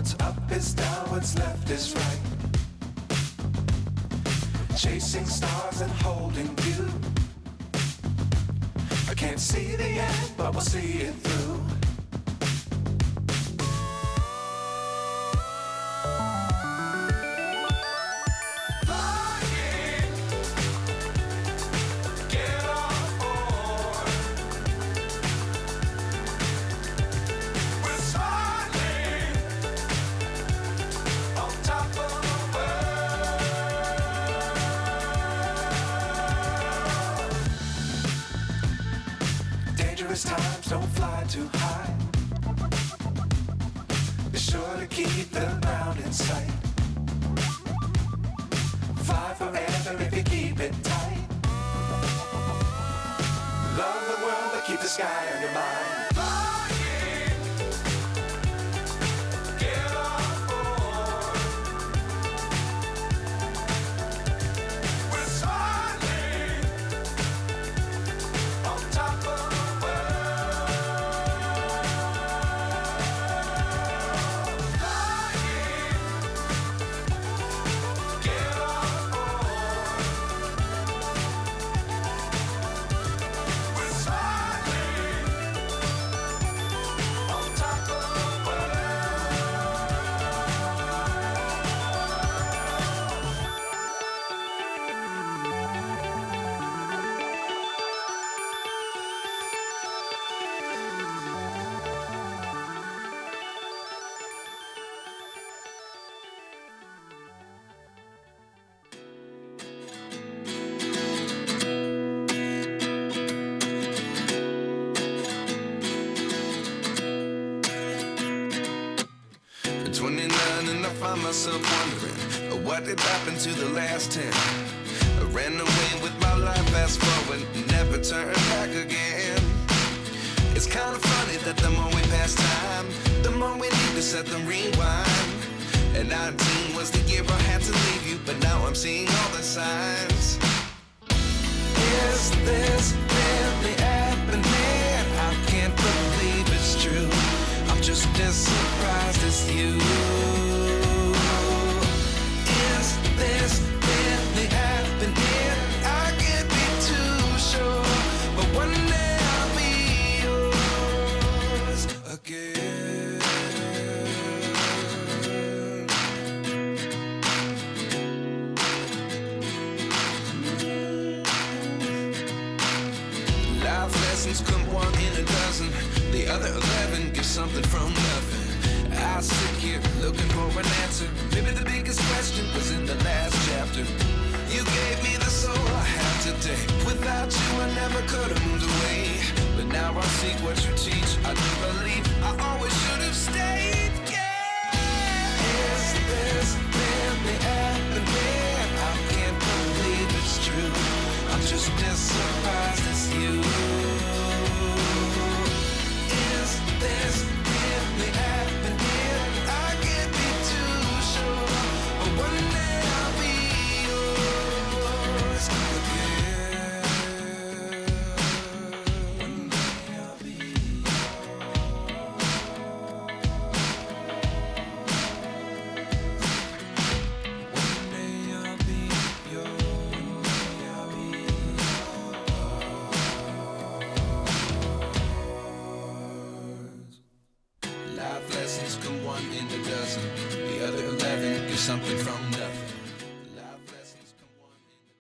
What's up is down, what's left is right. Chasing stars and holding you. I can't see the end, but we'll see it through. Times don't fly too high. Be sure to keep the ground in sight. Fly forever if you keep it tight. Love the world but keep the sky on your mind. Myself wondering what did happen to the last 10. I ran away with my life, fast forward, never turn back again. It's kind of funny that the more we pass time, the more we need to set them rewind. And 19 was the year I had to leave you, but now I'm seeing all the signs. Is this really happening? I can't believe it's true. I'm just as surprised as you. This really happening? I can't be too sure, but one day I'll be yours again. Life lessons come one in a dozen. The other 11 give something from nothing. I sit here looking for an answer. Maybe the biggest question was in the last chapter. You gave me the soul I have today. Without you I never could have moved away. But now I see what you teach. I do believe I always should have stayed. Yeah. Is this really happening? I can't believe it's true. I'm just as surprised as you. Is this really happening? I can't be too sure, but one day I'll be yours again. One day I'll be yours. One day I'll be yours. One day I'll be yours. Life lessons come one in a dozen. The other 11 give something from